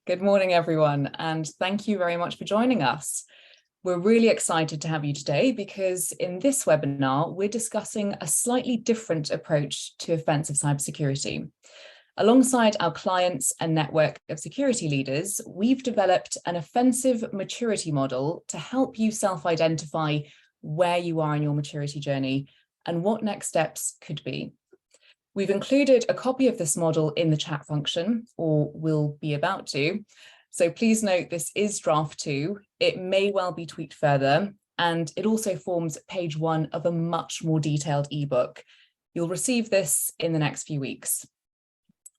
Good morning, everyone, and thank you very much for joining us. We're really excited to have you today because in this webinar, we're discussing a slightly different approach to offensive cybersecurity. Alongside our clients and network of security leaders, we've developed an offensive maturity model to help you self-identify where you are in your maturity journey and what next steps could be. We've included a copy of this model in the chat function, or will be about to. So please note this is draft 2. It may well be tweaked further, and it also forms page 1 of a much more detailed ebook. You'll receive this in the next few weeks.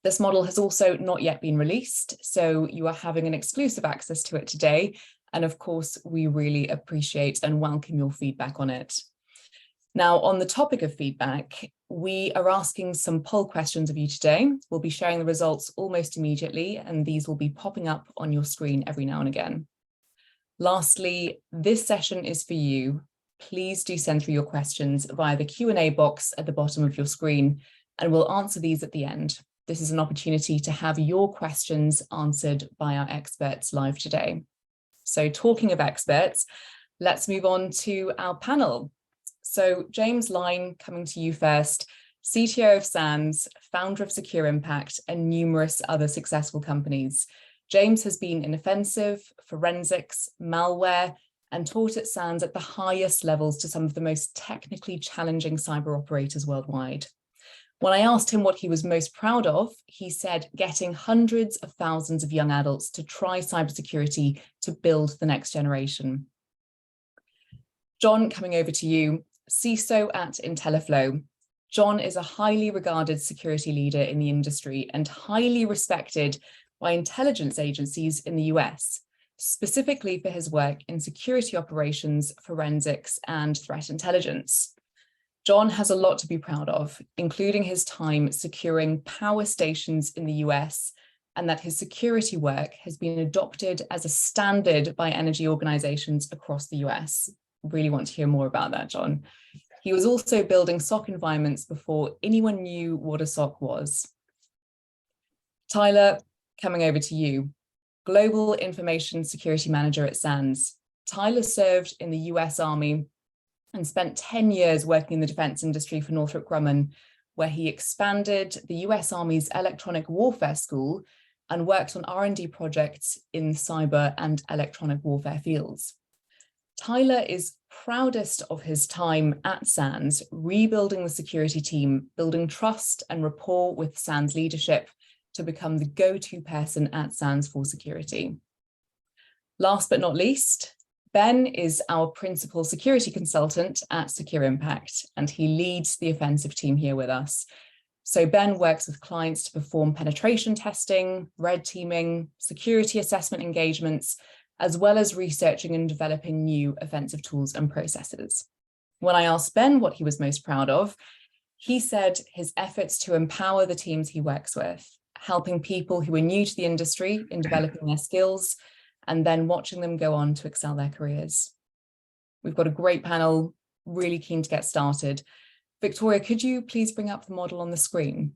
This model has also not yet been released, so you are having an exclusive access to it today. And of course, we really appreciate and welcome your feedback on it. Now, on the topic of feedback, we are asking some poll questions of you today. We'll be sharing the results almost immediately, and these will be popping up on your screen every now and again. Lastly, this session is for you. Please do send through your questions via the Q&A box at the bottom of your screen, and we'll answer these at the end. This is an opportunity to have your questions answered by our experts live today. So talking of experts, let's move on to our panel. So James Lyne, coming to you first, CTO of SANS, founder of Secure Impact, and numerous other successful companies. James has been in offensive, forensics, malware, and taught at SANS at the highest levels to some of the most technically challenging cyber operators worldwide. When I asked him what he was most proud of, he said getting hundreds of thousands of young adults to try cybersecurity to build the next generation. John, coming over to you, CISO at Intelliflo. John is a highly regarded security leader in the industry and highly respected by intelligence agencies in the US, specifically for his work in security operations, forensics, and threat intelligence. John has a lot to be proud of, including his time securing power stations in the US, and that his security work has been adopted as a standard by energy organizations across the US. Really want to hear more about that, John. He was also building SOC environments before anyone knew what a SOC was. Tyler, coming over to you. Global Information Security Manager at SANS. Tyler served in the US Army and spent 10 years working in the defense industry for Northrop Grumman, where he expanded the US Army's electronic warfare school and worked on R&D projects in cyber and electronic warfare fields. Tyler is proudest of his time at SANS, rebuilding the security team, building trust and rapport with SANS leadership to become the go-to person at SANS for security. Last but not least, Ben is our principal security consultant at Secure Impact, and he leads the offensive team here with us. So Ben works with clients to perform penetration testing, red teaming, security assessment engagements, as well as researching and developing new offensive tools and processes. When I asked Ben what he was most proud of, he said his efforts to empower the teams he works with, helping people who are new to the industry in developing their skills, and then watching them go on to excel their careers. We've got a great panel, really keen to get started. Victoria, could you please bring up the model on the screen?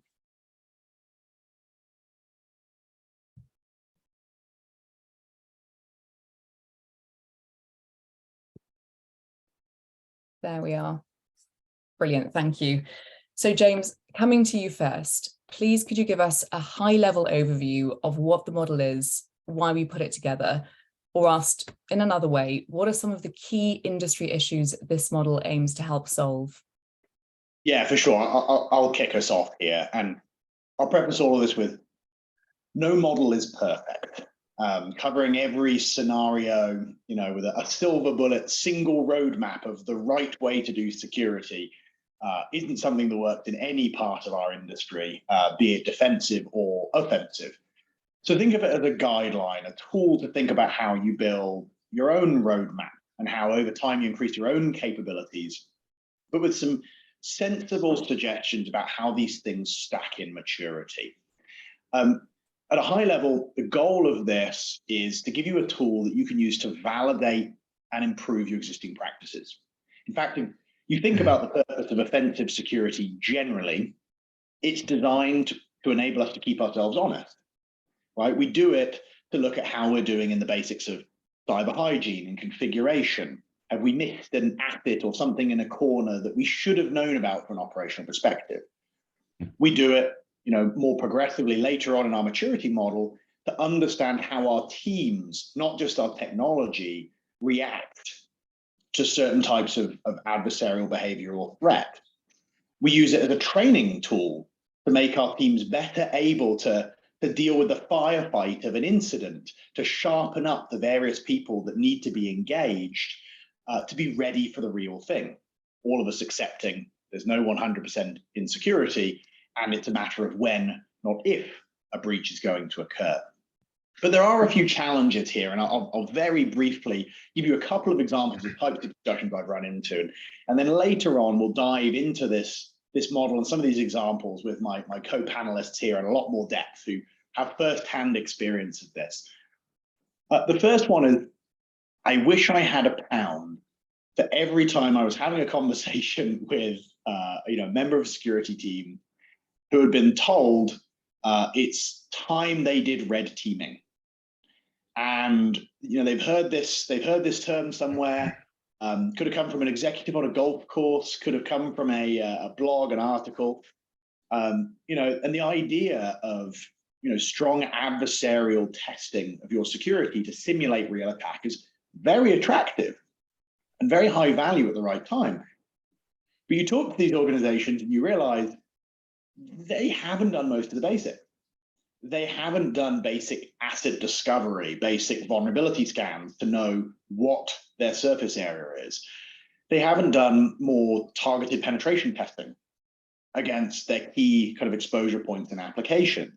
There we are. Brilliant, thank you. So James, coming to you first, please could you give us a high-level overview of what the model is, why we put it together, or asked in another way, what are some of the key industry issues this model aims to help solve? Yeah, for sure. I'll kick us off here, and I'll preface all of this with no model is perfect. Covering every scenario, with a silver bullet, single roadmap of the right way to do security isn't something that works in any part of our industry, be it defensive or offensive. So think of it as a guideline, a tool to think about how you build your own roadmap and how over time you increase your own capabilities, but with some sensible suggestions about how these things stack in maturity. At a high level, the goal of this is to give you a tool that you can use to validate and improve your existing practices. In fact, if you think about the purpose of offensive security generally, it's designed to enable us to keep ourselves honest, right? We do it to look at how we're doing in the basics of cyber hygiene and configuration. Have we missed an asset or something in a corner that we should have known about from an operational perspective? We do it, more progressively later on in our maturity model to understand how our teams, not just our technology, react to certain types of adversarial behavior or threat. We use it as a training tool to make our teams better able to deal with the firefight of an incident, to sharpen up the various people that need to be engaged, to be ready for the real thing. All of us accepting there's no 100% in security, and it's a matter of when, not if, a breach is going to occur. But there are a few challenges here, and I'll very briefly give you a couple of examples of types of discussions I've run into, and then later on we'll dive into this model and some of these examples with my co-panelists here in a lot more depth who have first-hand experience of this. The first one is, I wish I had £1 for every time I was having a conversation with a member of a security team who had been told it's time they did red teaming. And they've heard this term somewhere. Could have come from an executive on a golf course, could have come from a blog, an article, and the idea of strong adversarial testing of your security to simulate real attack is very attractive and very high value at the right time. But you talk to these organizations and you realize they haven't done most of the basics. They haven't done basic asset discovery, basic vulnerability scans to know what their surface area is. They haven't done more targeted penetration testing against their key kind of exposure points and application.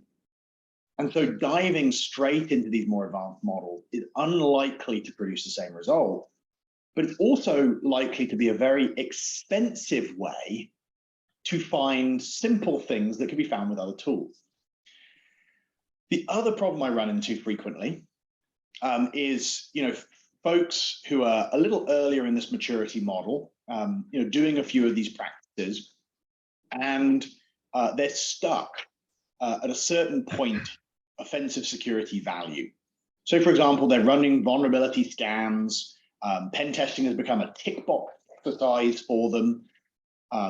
And so diving straight into these more advanced models is unlikely to produce the same result, but it's also likely to be a very expensive way to find simple things that can be found with other tools. The other problem I run into frequently is, folks who are a little earlier in this maturity model, doing a few of these practices, and they're stuck at a certain point offensive security value. So, for example, they're running vulnerability scans. Pen testing has become a tick box exercise for them.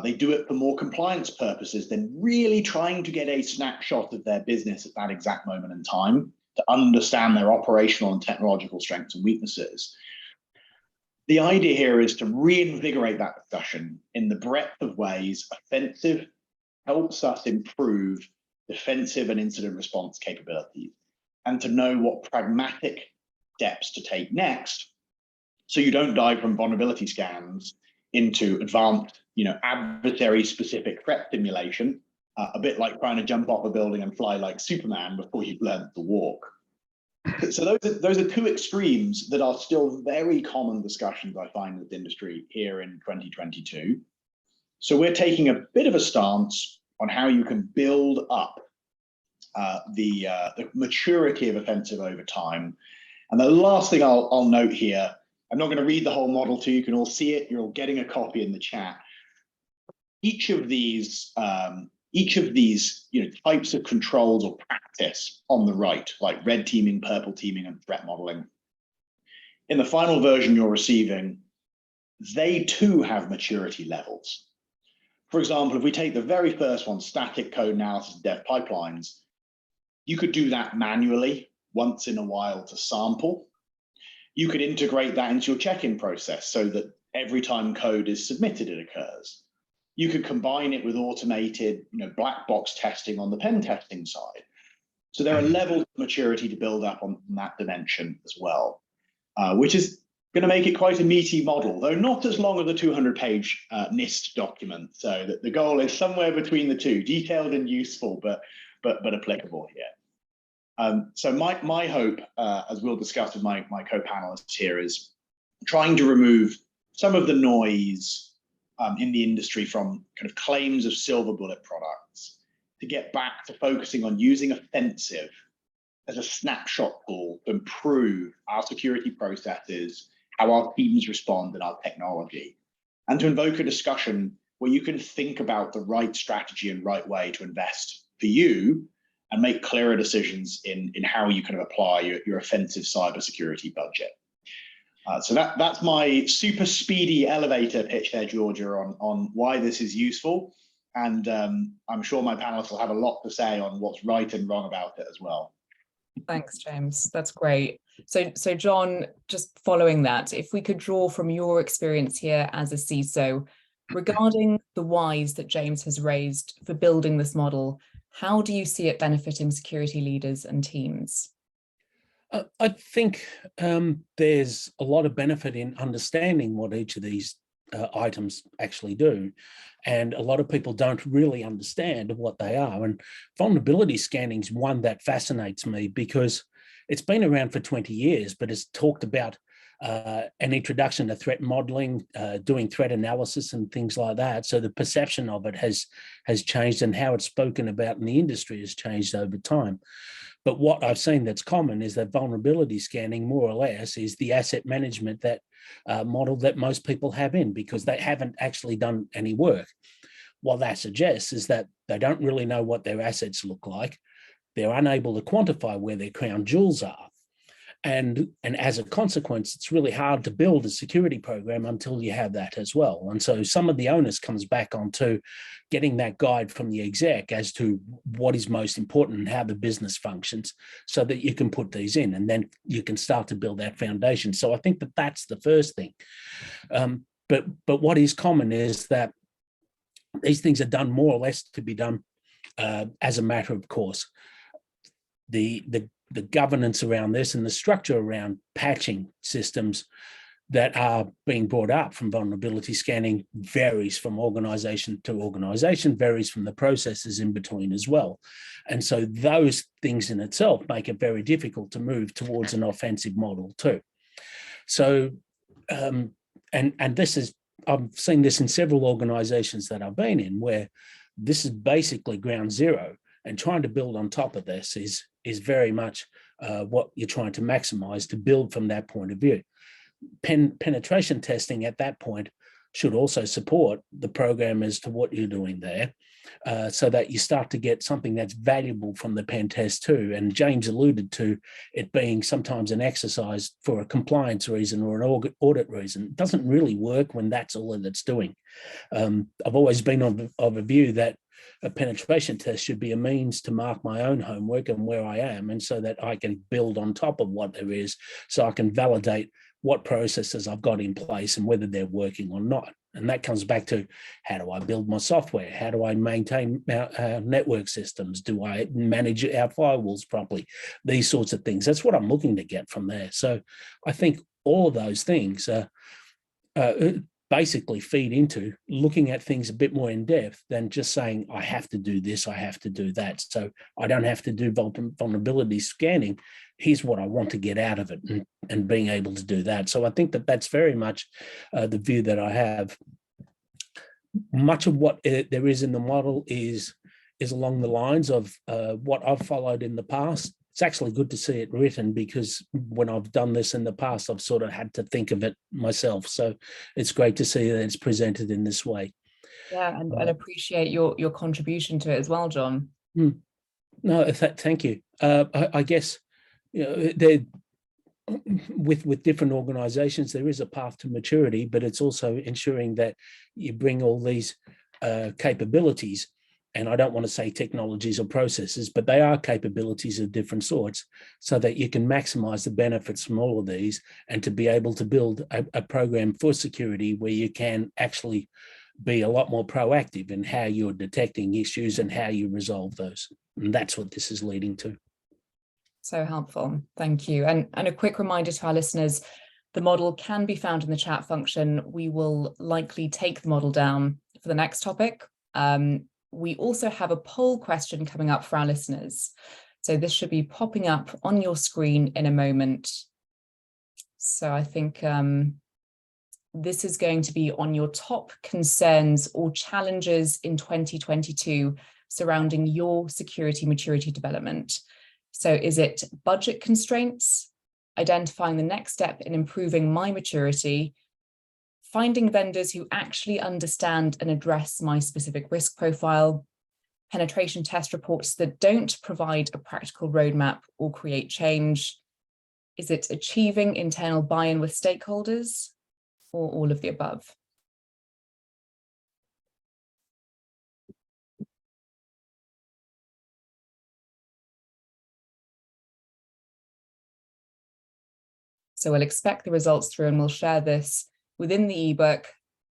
They do it for more compliance purposes than really trying to get a snapshot of their business at that exact moment in time to understand their operational and technological strengths and weaknesses. The idea here is to reinvigorate that discussion in the breadth of ways offensive helps us improve defensive and incident response capabilities, and to know what pragmatic steps to take next so you don't dive from vulnerability scans into advanced, adversary specific threat simulation, a bit like trying to jump off a building and fly like Superman before you've learned to walk. So those are two extremes that are still very common discussions I find with industry here in 2022. So we're taking a bit of a stance on how you can build up the maturity of offensive over time. And the last thing I'll note here, I'm not going to read the whole model to you. You can all see it. You're all getting a copy in the chat. Each of these types of controls or practice on the right, like red teaming, purple teaming, and threat modeling, in the final version you're receiving, they too have maturity levels. For example, if we take the very first one, static code analysis and dev pipelines, you could do that manually once in a while to sample. You could integrate that into your check-in process so that every time code is submitted, it occurs. You could combine it with automated, black box testing on the pen testing side. So there are levels of maturity to build up on that dimension as well, which is going to make it quite a meaty model, though not as long as the 200-page NIST document. So that the goal is somewhere between the two, detailed and useful, but applicable here. So my hope, as we'll discuss with my co-panelists here, is trying to remove some of the noise in the industry from kind of claims of silver bullet products to get back to focusing on using offensive as a snapshot tool to improve our security processes, how our teams respond, and our technology, and to invoke a discussion where you can think about the right strategy and right way to invest for you and make clearer decisions in how you kind of apply your offensive cybersecurity budget. So that's my super speedy elevator pitch there, Giorgia, on why this is useful. And I'm sure my panelists will have a lot to say on what's right and wrong about it as well. Thanks, James. That's great. So John, just following that, if we could draw from your experience here as a CISO, regarding the whys that James has raised for building this model, how do you see it benefiting security leaders and teams? I think there's a lot of benefit in understanding what each of these items actually do. And a lot of people don't really understand what they are. And vulnerability scanning is one that fascinates me because it's been around for 20 years, but it's talked about an introduction to threat modeling, doing threat analysis and things like that. So the perception of it has changed, and how it's spoken about in the industry has changed over time. But what I've seen that's common is that vulnerability scanning, more or less, is the asset management that model that most people have in, because they haven't actually done any work. What that suggests is that they don't really know what their assets look like. They're unable to quantify where their crown jewels are. And as a consequence, it's really hard to build a security program until you have that as well. And so some of the onus comes back onto getting that guide from the exec as to what is most important and how the business functions, so that you can put these in, and then you can start to build that foundation. So I think that that's the first thing. But what is common is that these things are done more or less to be done as a matter of course. The governance around this and the structure around patching systems that are being brought up from vulnerability scanning varies from organization to organization, varies from the processes in between as well. And so those things in itself make it very difficult to move towards an offensive model too. So, and this is, I've seen this in several organizations that I've been in, where this is basically ground zero, and trying to build on top of this is very much what you're trying to maximize to build from that point of view. Penetration testing at that point should also support the program as to what you're doing there, so that you start to get something that's valuable from the pen test too. And James alluded to it being sometimes an exercise for a compliance reason or an audit reason. It doesn't really work when that's all that it's doing. I've always been of a view that a penetration test should be a means to mark my own homework and where I am, and so that I can build on top of what there is, so I can validate what processes I've got in place and whether they're working or not. And that comes back to, how do I build my software? How do I maintain our network systems? Do I manage our firewalls properly? These sorts of things. That's what I'm looking to get from there. So I think all of those things basically feed into looking at things a bit more in depth than just saying, I have to do this, I have to do that. So I don't have to do vulnerability scanning. Here's what I want to get out of it, and being able to do that. So I think that that's very much the view that I have. Much of what there is in the model is along the lines of what I've followed in the past. It's actually good to see it written, because when I've done this in the past, I've sort of had to think of it myself. So it's great to see that it's presented in this way. Yeah, and appreciate your contribution to it as well, John. No, thank you. I guess, you know, with different organizations, there is a path to maturity, but it's also ensuring that you bring all these capabilities. And I don't want to say technologies or processes, but they are capabilities of different sorts, so that you can maximize the benefits from all of these, and to be able to build a program for security where you can actually be a lot more proactive in how you're detecting issues and how you resolve those. And that's what this is leading to. So helpful. Thank you. And a quick reminder to our listeners, the model can be found in the chat function. We will likely take the model down for the next topic. We also have a poll question coming up for our listeners. So this should be popping up on your screen in a moment. So I think this is going to be on your top concerns or challenges in 2022 surrounding your security maturity development. So is it budget constraints, identifying the next step in improving my maturity, finding vendors who actually understand and address my specific risk profile, penetration test reports that don't provide a practical roadmap or create change? Is it achieving internal buy-in with stakeholders, or all of the above? So we'll expect the results through, and we'll share this within the ebook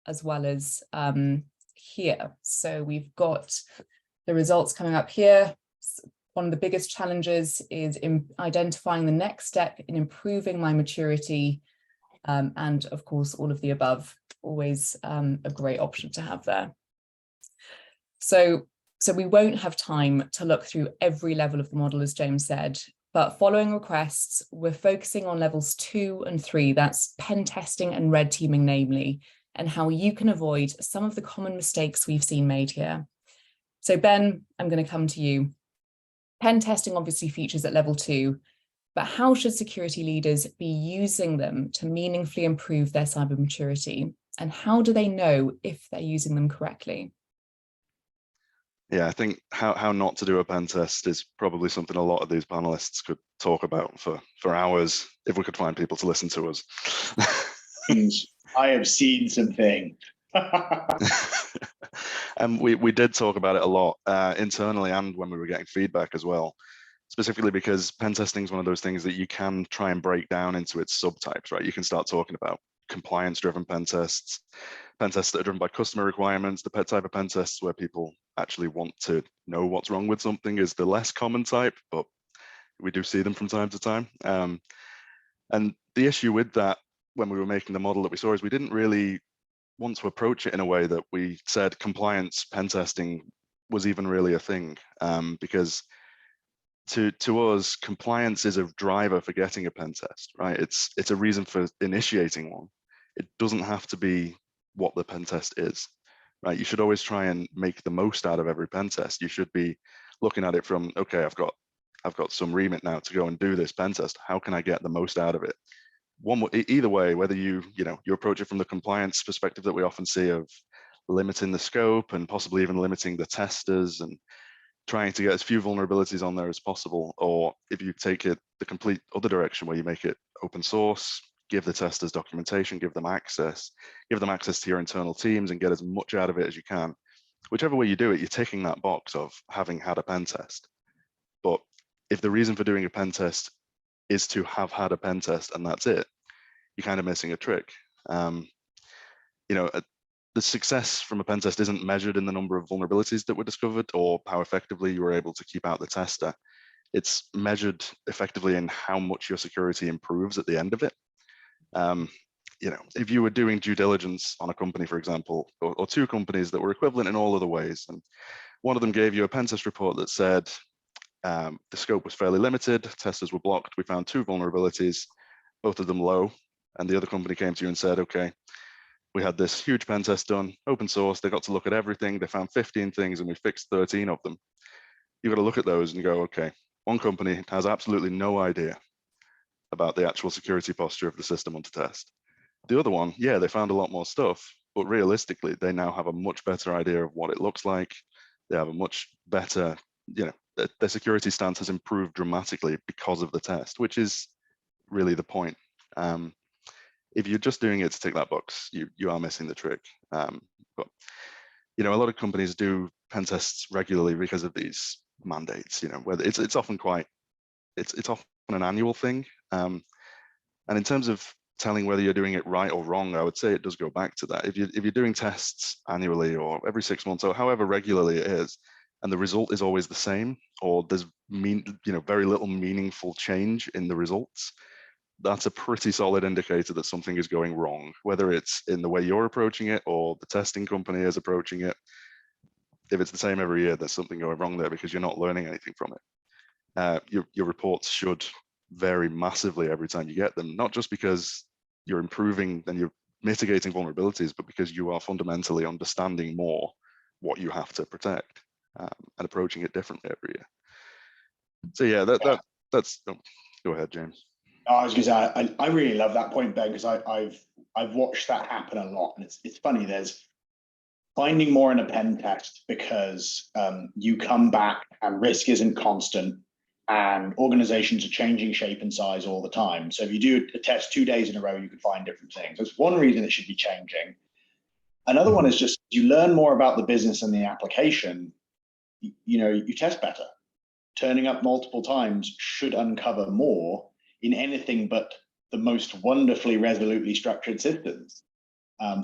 as well as here. So we've got the results coming up here. One of the biggest challenges is in identifying the next step in improving my maturity, and of course, all of the above, always a great option to have there. So we won't have time to look through every level of the model, as James said, but following requests, we're focusing on levels 2 and 3, that's pen testing and red teaming namely, and how you can avoid some of the common mistakes we've seen made here. So Ben, I'm going to come to you. Pen testing obviously features at level 2, but how should security leaders be using them to meaningfully improve their cyber maturity? And how do they know if they're using them correctly? Yeah, I think how not to do a pen test is probably something a lot of these panelists could talk about for hours if we could find people to listen to us. I have seen some things. And we did talk about it a lot internally and when we were getting feedback as well, specifically because pen testing is one of those things that you can try and break down into its subtypes, right? You can start talking about compliance-driven pen tests that are driven by customer requirements. The type of pen tests where people actually want to know what's wrong with something is the less common type, but we do see them from time to time. And the issue with that, when we were making the model that we saw, is we didn't really want to approach it in a way that we said compliance pen testing was even really a thing, because to us, compliance is a driver for getting a pen test, right? It's a reason for initiating one. It doesn't have to be what the pen test is, right? You should always try and make the most out of every pen test. You should be looking at it from, okay, I've got some remit now to go and do this pen test. How can I get the most out of it? Either way, whether you approach it from the compliance perspective that we often see of limiting the scope and possibly even limiting the testers and trying to get as few vulnerabilities on there as possible, or if you take it the complete other direction where you make it open source, give the testers documentation, give them access to your internal teams and get as much out of it as you can. Whichever way you do it, you're ticking that box of having had a pen test. But if the reason for doing a pen test is to have had a pen test and that's it, you're kind of missing a trick. The success from a pen test isn't measured in the number of vulnerabilities that were discovered or how effectively you were able to keep out the tester. It's measured effectively in how much your security improves at the end of it. If you were doing due diligence on a company, for example, or two companies that were equivalent in all other ways, and one of them gave you a pen test report that said the scope was fairly limited, testers were blocked, we found 2 vulnerabilities, both of them low, and the other company came to you and said, okay, we had this huge pen test done, open source, they got to look at everything, they found 15 things and we fixed 13 of them. You've got to look at those and go, okay, one company has absolutely no idea about the actual security posture of the system under test. The other one, yeah, they found a lot more stuff, but realistically, they now have a much better idea of what it looks like. They have a much better, their security stance has improved dramatically because of the test, which is really the point. If you're just doing it to tick that box, you are missing the trick. But a lot of companies do pen tests regularly because of these mandates. Whether it's often an annual thing. And in terms of telling whether you're doing it right or wrong, I would say it does go back to that. If you're doing tests annually or every 6 months or however regularly it is, and the result is always the same, or there's very little meaningful change in the results, that's a pretty solid indicator that something is going wrong, whether it's in the way you're approaching it or the testing company is approaching it. If it's the same every year, there's something going wrong there because you're not learning anything from it. Your reports should vary massively every time you get them, not just because you're improving and you're mitigating vulnerabilities, but because you are fundamentally understanding more what you have to protect and approaching it differently every year. So yeah, that's. Oh, go ahead, James. I was going to say, I really love that point, Ben, because I've watched that happen a lot, and it's funny. There's finding more in a pen test because you come back and risk isn't constant and organizations are changing shape and size all the time. So if you do a test 2 days in a row, you can find different things. That's one reason it should be changing. Another one is just you learn more about the business and the application, you test better. Turning up multiple times should uncover more in anything but the most wonderfully resolutely structured systems.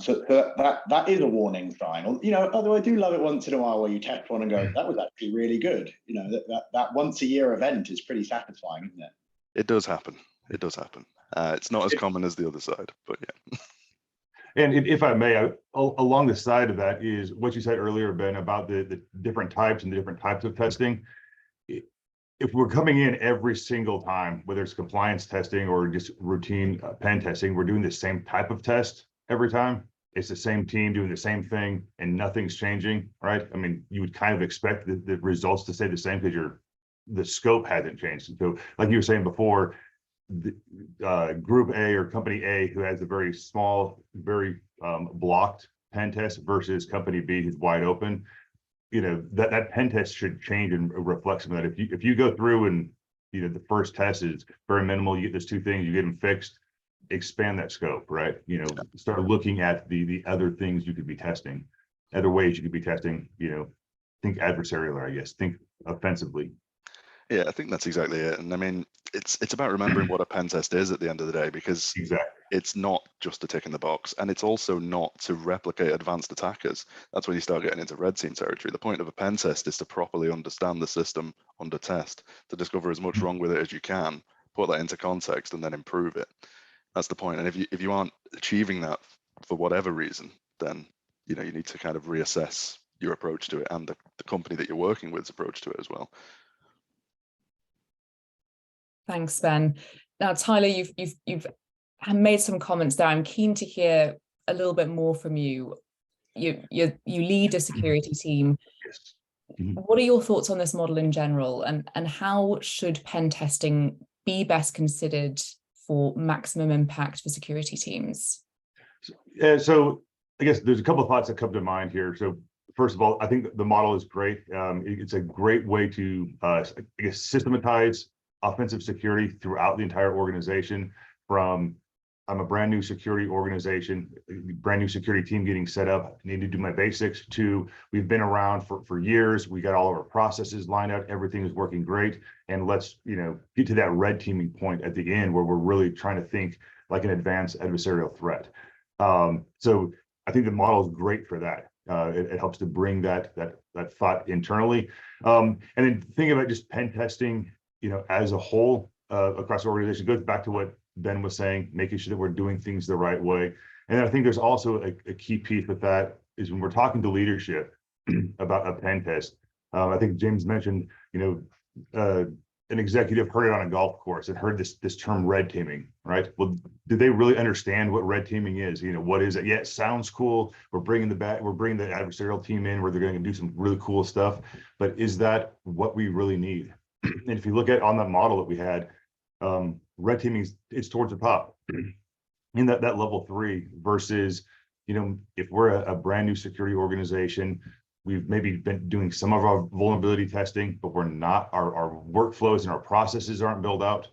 So that is a warning sign. Although I do love it once in a while where you test one and go, that was actually really good. That once a year event is pretty satisfying, isn't it? It does happen. It does happen. It's not as common as the other side, but yeah. And if I may, along the side of that is what you said earlier, Ben, about the different types and the different types of testing. If we're coming in every single time, whether it's compliance testing or just routine pen testing, we're doing the same type of test every time. It's the same team doing the same thing and nothing's changing, right? I mean, you would kind of expect the results to stay the same because the scope hasn't changed. So like you were saying before, group A or company A who has a very small, very blocked pen test versus company B who's wide open, that pen test should change and reflect some of that. If you go through and the first test is very minimal, you get those two things, you get them fixed, expand that scope, right? Start looking at the other things you could be testing, other ways you could be testing, think adversarial, I guess, think offensively. Yeah, I think that's exactly it. And I mean, it's about remembering what a pen test is at the end of the day, because it's not just a tick in the box, and it's also not to replicate advanced attackers. That's when you start getting into red team territory. The point of a pen test is to properly understand the system under test, to discover as much wrong with it as you can, put that into context, and then improve it. That's the point. And if you aren't achieving that for whatever reason, then you need to kind of reassess your approach to it and the company that you're working with's approach to it as well. Thanks, Ben. Now, Tyler, you've made some comments there. I'm keen to hear a little bit more from you. You lead a security team. Yes. What are your thoughts on this model in general, and how should pen testing be best considered for maximum impact for security teams? So I guess there's a couple of thoughts that come to mind here. So first of all, I think the model is great. It's a great way to, I guess, systematize offensive security throughout the entire organization. From I'm a brand new security organization, brand new security team getting set up, I need to do my basics, to we've been around for years, we got all of our processes lined out, everything is working great, and let's get to that red teaming point at the end where we're really trying to think like an advanced adversarial threat. So I think the model is great for that. It helps to bring that thought internally, and then think about just pen testing as a whole across the organization. It goes back to what Ben was saying, making sure that we're doing things the right way. And I think there's also a key piece with that is when we're talking to leadership about a pen test. I think James mentioned, an executive heard it on a golf course and heard this term red teaming, right? Well, do they really understand what red teaming is? What is it? Yeah, it sounds cool. We're bringing the adversarial team in where they're going to do some really cool stuff, but is that what we really need? And if you look at on that model that we had, red teaming it's towards the top in that level 3 versus, if we're a brand new security organization, we've maybe been doing some of our vulnerability testing, but we're not, our workflows and our processes aren't built out.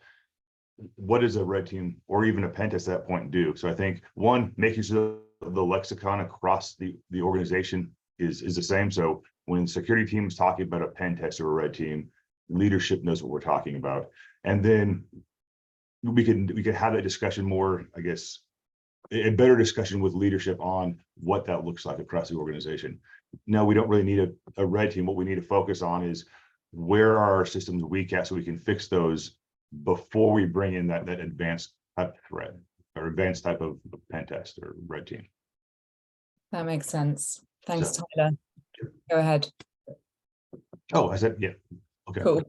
What does a red team or even a pen test at that point do? So I think one, making sure the lexicon across the organization is the same. So when security team is talking about a pen test or a red team, leadership knows what we're talking about. And then we can have that discussion more, I guess, a better discussion with leadership on what that looks like across the organization. No, we don't really need a red team. What we need to focus on is where are our systems weak at so we can fix those before we bring in that advanced type of threat or advanced type of pen test or red team. That makes sense. Thanks, Tyler. Go ahead. Oh, I said, yeah. Okay. Cool.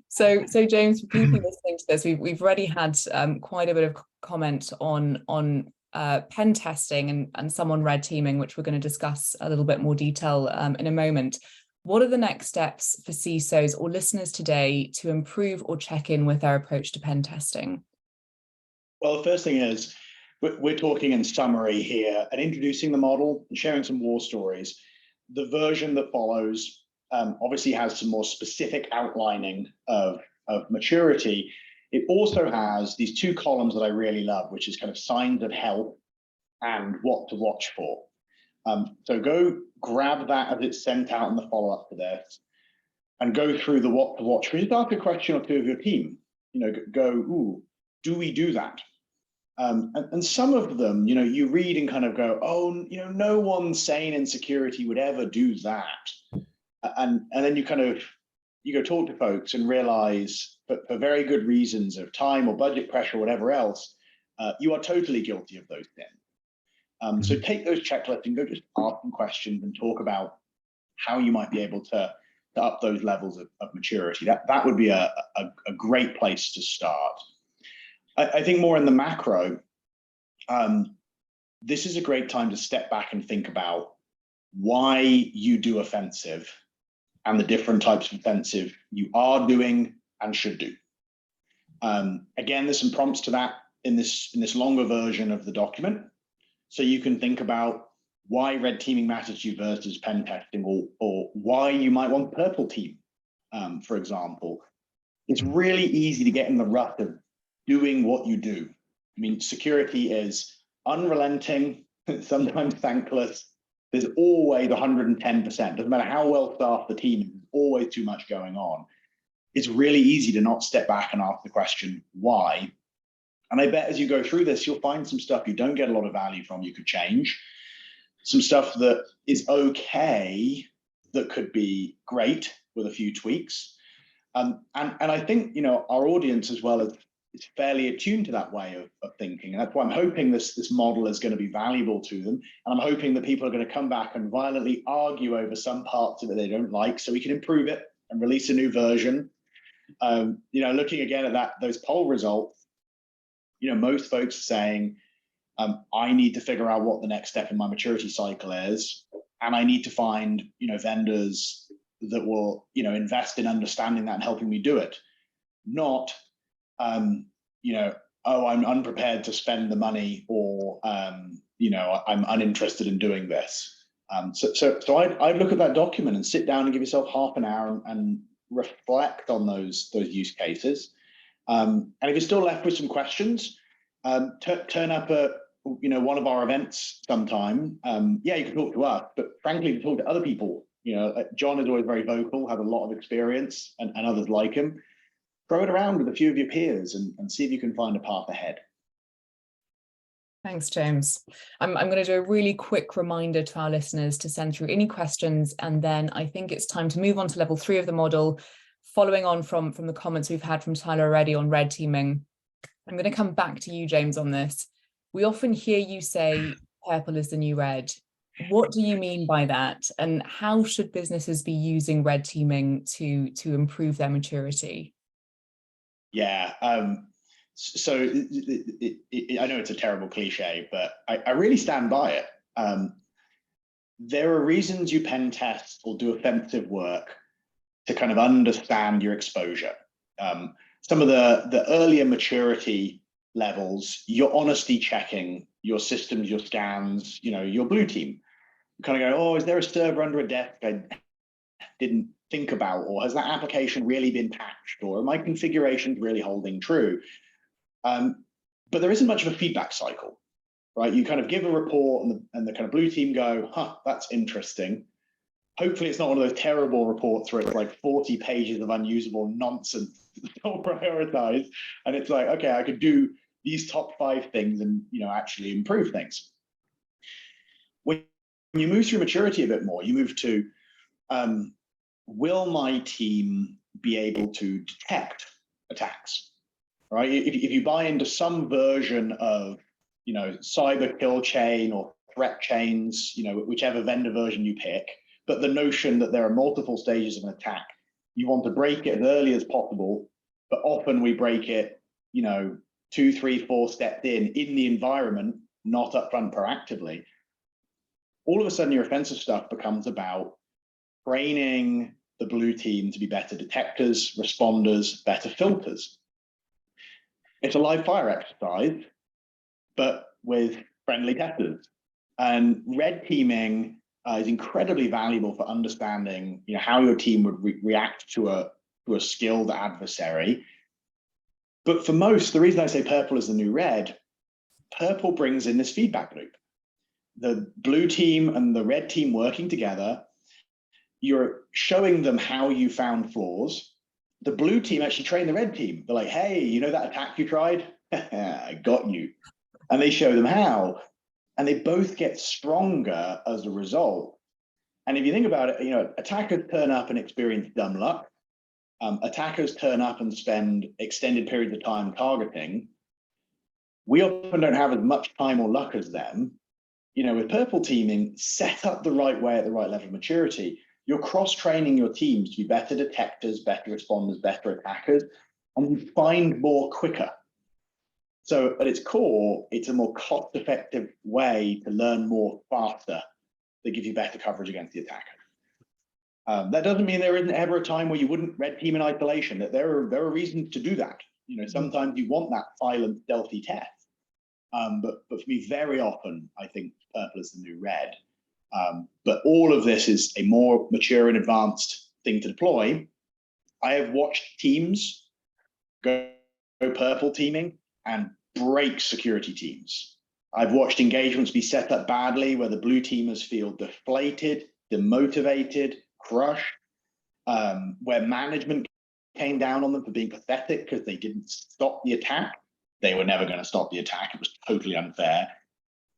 So James, people listening to this, we've already had quite a bit of comment on pen testing and some on red teaming, which we're going to discuss a little bit more detail in a moment. What are the next steps for CISOs or listeners today to improve or check in with their approach to pen testing? Well, the first thing is we're talking in summary here and introducing the model and sharing some war stories. The version that follows obviously has some more specific outlining of maturity. It also has these two columns that I really love, which is kind of signs of health and what to watch for. So go grab that as it's sent out in the follow-up to this and go through the what to watch for. Just ask a question or two of your team. Ooh, do we do that? And some of them, you read and kind of go, oh, no one sane in security would ever do that. And then you go talk to folks and realize that for very good reasons of time or budget pressure or whatever else, you are totally guilty of those things. So take those checklists and go just ask them questions and talk about how you might be able to up those levels of maturity. That would be a great place to start. I think more in the macro, this is a great time to step back and think about why you do offensive and the different types of offensive you are doing and should do. Again, there's some prompts to that in this longer version of the document. So you can think about why red teaming matters to you versus pen testing, or why you might want purple team, for example. It's really easy to get in the rut of doing what you do. I mean, security is unrelenting, sometimes thankless. There's always 110%. Doesn't matter how well staffed the team is, there's always too much going on. It's really easy to not step back and ask the question, why? And I bet as you go through this, you'll find some stuff you don't get a lot of value from, you could change. Some stuff that is okay, that could be great with a few tweaks. And I think, our audience as well is fairly attuned to that way of thinking. And that's why I'm hoping this model is going to be valuable to them. And I'm hoping that people are going to come back and violently argue over some parts of it they don't like, so we can improve it and release a new version. Looking again at those poll results, most folks are saying, I need to figure out what the next step in my maturity cycle is, and I need to find, vendors that will, invest in understanding that and helping me do it. Not, oh, I'm unprepared to spend the money, or, I'm uninterested in doing this. So I'd look at that document and sit down and give yourself half an hour and reflect on those use cases. And if you're still left with some questions, turn up at one of our events sometime. You can talk to us, but frankly, to talk to other people. John is always very vocal, has a lot of experience, and others like him. Throw it around with a few of your peers and see if you can find a path ahead. Thanks, James. I'm going to do a really quick reminder to our listeners to send through any questions, and then I think it's time to move on to level 3 of the model, following on from the comments we've had from Tyler already on red teaming. I'm going to come back to you, James, on this. We often hear you say purple is the new red. What do you mean by that? And how should businesses be using red teaming to improve their maturity? Yeah. So I know it's a terrible cliche, but I really stand by it. There are reasons you pen test or do offensive work to kind of understand your exposure. Some of the earlier maturity levels, you're honesty checking your systems, your scans, your blue team. You kind of go, oh, is there a server under a desk I didn't think about? Or has that application really been patched? Or are my configurations really holding true? But there isn't much of a feedback cycle, right? You kind of give a report and the kind of blue team go, that's interesting. Hopefully it's not one of those terrible reports where it's like 40 pages of unusable nonsense don't prioritize. And it's like, okay, I could do these top 5 things and actually improve things. When you move through maturity a bit more, you move to, will my team be able to detect attacks, right? If you buy into some version of, cyber kill chain or threat chains, whichever vendor version you pick, but the notion that there are multiple stages of an attack, you want to break it as early as possible, but often we break it, 2, 3, 4 steps in the environment, not upfront proactively. All of a sudden, your offensive stuff becomes about training the blue team to be better detectors, responders, better filters. It's a live fire exercise, but with friendly testers. And red teaming is incredibly valuable for understanding, how your team would react to a skilled adversary. But for most, the reason I say purple is the new red, purple brings in this feedback loop. The blue team and the red team working together, you're showing them how you found flaws. The blue team actually train the red team. They're like, hey, you know that attack you tried? I got you. And they show them how. And they both get stronger as a result. And if you think about it, attackers turn up and experience dumb luck. Attackers turn up and spend extended periods of time targeting. We often don't have as much time or luck as them. With purple teaming, set up the right way at the right level of maturity. You're cross-training your teams to be better detectors, better responders, better attackers, and you find more quicker. So at its core, it's a more cost-effective way to learn more faster that gives you better coverage against the attacker. That doesn't mean there isn't ever a time where you wouldn't red team in isolation, that there are reasons to do that. Sometimes you want that silent, stealthy test. But for me, very often, I think purple is the new red. But all of this is a more mature and advanced thing to deploy. I have watched teams go purple teaming and break security teams. I've watched engagements be set up badly where the blue teamers feel deflated, demotivated, crushed, where management came down on them for being pathetic because they didn't stop the attack. They were never going to stop the attack. It was totally unfair.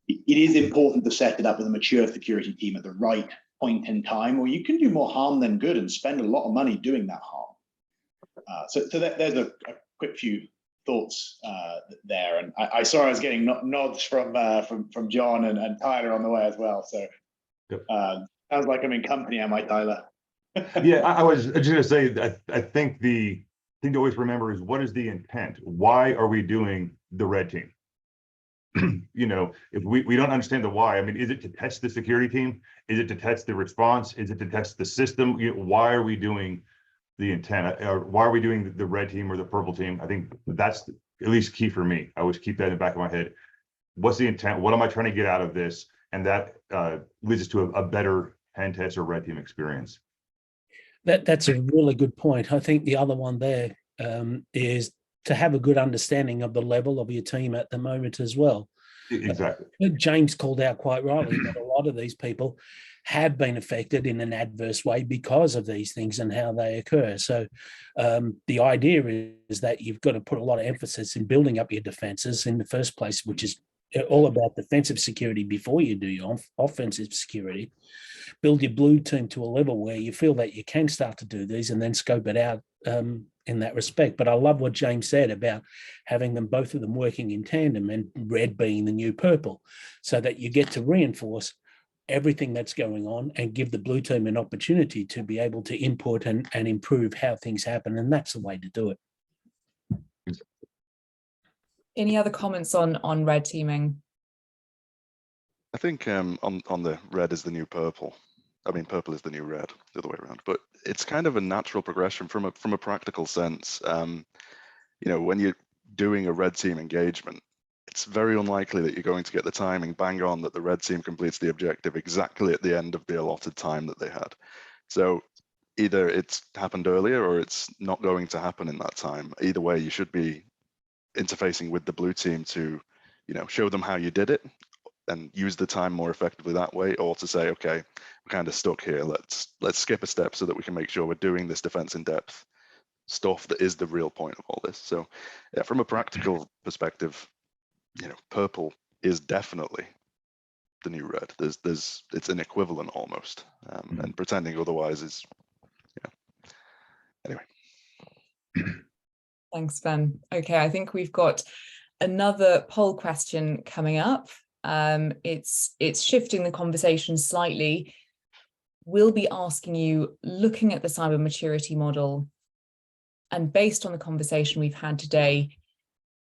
It is important to set it up with a mature security team at the right point in time, or you can do more harm than good and spend a lot of money doing that harm. So there's a quick few thoughts there, and I saw I was getting nods from John and Tyler on the way as well. So sounds like I'm in company, am I, Tyler? Yeah, I was just going to say that I think the thing to always remember is, what is the intent? Why are we doing the red team? If we don't understand the why, I mean, is it to test the security team? Is it to test the response? Is it to test the system? Why are we doing the intent? Or why are we doing the red team or the purple team? I think that's at least key for me. I always keep that in the back of my head. What's the intent? What am I trying to get out of this? And that leads us to a better pen test or red team experience. That's a really good point. I think the other one there is to have a good understanding of the level of your team at the moment as well. Exactly. James called out quite rightly that a lot of these people have been affected in an adverse way because of these things and how they occur. So the idea is that you've got to put a lot of emphasis in building up your defenses in the first place, which is all about defensive security before you do your offensive security. Build your blue team to a level where you feel that you can start to do these and then scope it out in that respect. But I love what James said about having them, both of them working in tandem, and red being the new purple, so that you get to reinforce everything that's going on and give the blue team an opportunity to be able to input and improve how things happen. And that's the way to do it. Any other comments on red teaming? I think on the red is the new purple. I mean, purple is the new red, the other way around. But it's kind of a natural progression from a practical sense. When you're doing a red team engagement, it's very unlikely that you're going to get the timing bang on that the red team completes the objective exactly at the end of the allotted time that they had. So either it's happened earlier or it's not going to happen in that time. Either way, you should be interfacing with the blue team to, show them how you did it and use the time more effectively that way, or to say, okay, we're kind of stuck here. Let's skip a step so that we can make sure we're doing this defense in depth stuff that is the real point of all this. So yeah, from a practical perspective, purple is definitely the new red. It's an equivalent almost, and pretending otherwise is, anyway. Thanks, Ben. Okay, I think we've got another poll question coming up. It's shifting the conversation slightly. We'll be asking you, looking at the cyber maturity model, and based on the conversation we've had today,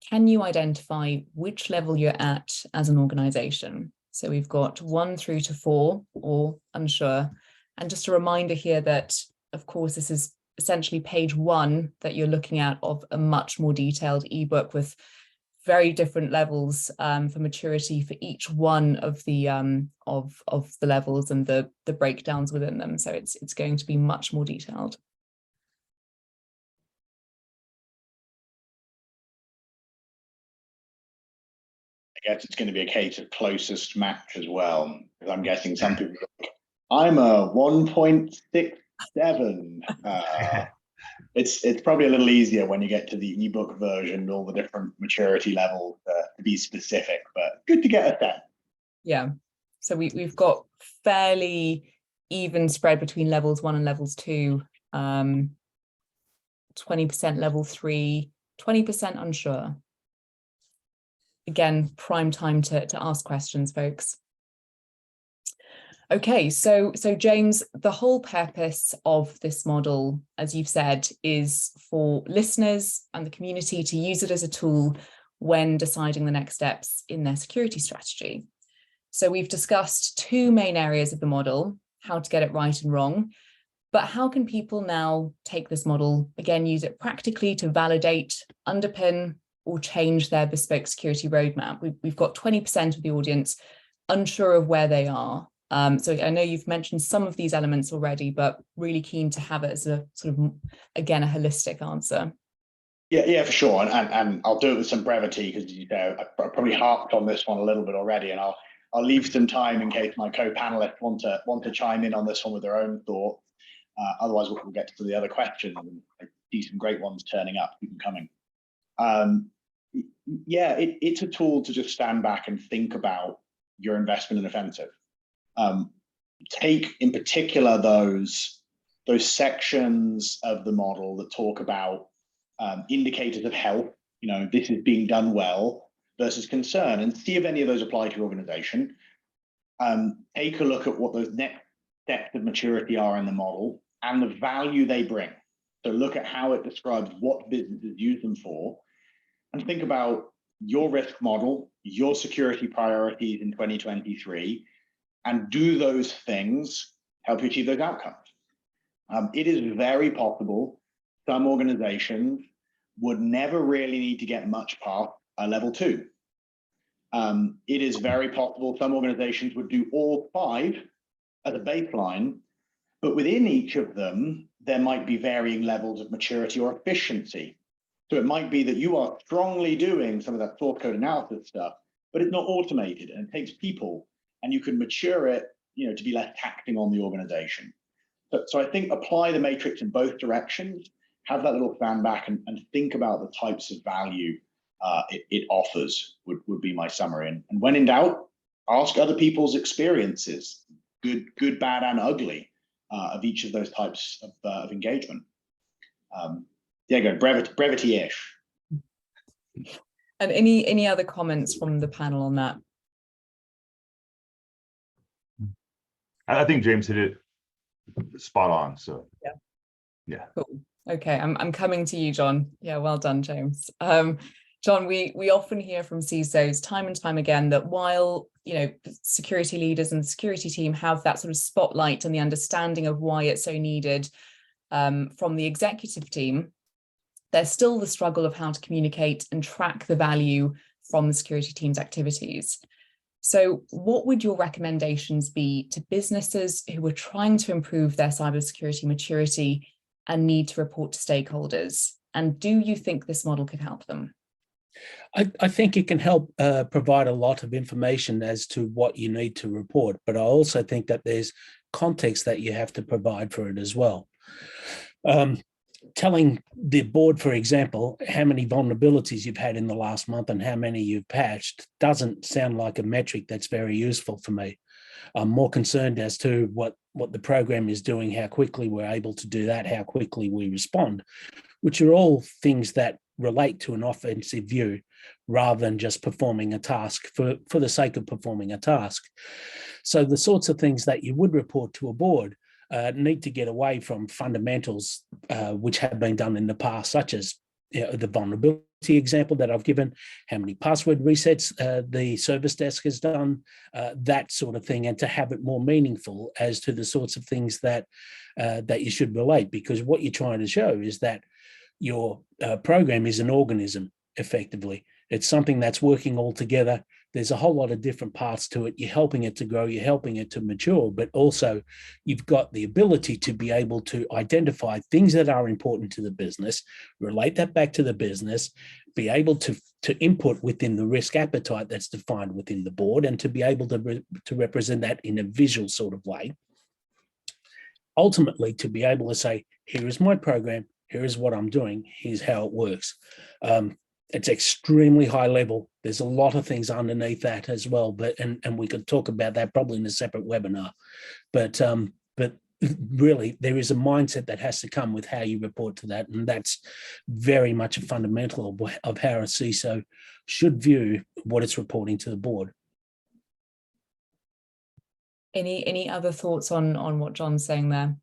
can you identify which level you're at as an organization? So we've got 1 through to 4, or unsure. And just a reminder here that, of course, this is essentially page 1 that you're looking at of a much more detailed ebook with very different levels for maturity for each one of the levels and the breakdowns within them. So it's going to be much more detailed. I guess it's going to be a case of closest match as well, because I'm guessing some people are like, I'm a 1.67. It's probably a little easier when you get to the ebook version, all the different maturity levels to be specific, but good to get a sense. Yeah, so we've got fairly even spread between levels 1 and levels 2, 20% level 3, 20% unsure. Again, prime time to ask questions, folks. Okay, so James, the whole purpose of this model, as you've said, is for listeners and the community to use it as a tool when deciding the next steps in their security strategy. So we've discussed 2 main areas of the model, how to get it right and wrong, but how can people now take this model, again, use it practically to validate, underpin, or change their bespoke security roadmap? We've got 20% of the audience unsure of where they are. So I know you've mentioned some of these elements already, but really keen to have it as a sort of, again, a holistic answer. Yeah, for sure. And I'll do it with some brevity, because I probably harped on this one a little bit already, and I'll leave some time in case my co-panelists want to chime in on this one with their own thoughts. Otherwise, we'll get to the other questions, and I see some great ones turning up. Keep them coming. Yeah, it's a tool to just stand back and think about your investment in offensive. Take in particular those sections of the model that talk about indicators of health, this is being done well, versus concern, and see if any of those apply to your organization. Take a look at what those next steps of maturity are in the model and the value they bring. So look at how it describes what businesses use them for, and think about your risk model, your security priorities in 2023, and do those things help you achieve those outcomes? It is very possible some organizations would never really need to get much past a level 2. It is very possible some organizations would do all 5 as a baseline, but within each of them, there might be varying levels of maturity or efficiency. So it might be that you are strongly doing some of that source code analysis stuff, but it's not automated and it takes people, and you can mature it, to be less taxing on the organization. So I think apply the matrix in both directions, have that little stand back and think about the types of value it offers would be my summary. And when in doubt, ask other people's experiences, good, bad, and ugly, of each of those types of engagement. There you go, brevity-ish. And any other comments from the panel on that? I think James hit it spot on. So yeah. Cool. Okay, I'm coming to you, John. Yeah, well done, James. John, we often hear from CISOs time and time again that while security leaders and the security team have that sort of spotlight and the understanding of why it's so needed from the executive team, there's still the struggle of how to communicate and track the value from the security team's activities. So what would your recommendations be to businesses who are trying to improve their cybersecurity maturity and need to report to stakeholders? And do you think this model could help them? I think it can help provide a lot of information as to what you need to report, but I also think that there's context that you have to provide for it as well. Telling the board, for example, how many vulnerabilities you've had in the last month and how many you've patched doesn't sound like a metric that's very useful for me. I'm more concerned as to what the program is doing, how quickly we're able to do that, how quickly we respond, which are all things that relate to an offensive view rather than just performing a task for the sake of performing a task. So the sorts of things that you would report to a board need to get away from fundamentals which have been done in the past, such as the vulnerability example that I've given, how many password resets the service desk has done, that sort of thing, and to have it more meaningful as to the sorts of things that you should relate, because what you're trying to show is that your program is an organism, effectively. It's something that's working all together. There's a whole lot of different parts to it. You're helping it to grow, you're helping it to mature, but also you've got the ability to be able to identify things that are important to the business, relate that back to the business, be able to input within the risk appetite that's defined within the board, and to be able to represent that in a visual sort of way. Ultimately, to be able to say, here is my program, here is what I'm doing, here's how it works. It's extremely high level. There's a lot of things underneath that as well, but and we could talk about that probably in a separate webinar. But really, there is a mindset that has to come with how you report to that, and that's very much a fundamental of how a CISO should view what it's reporting to the board. Any other thoughts on what John's saying there?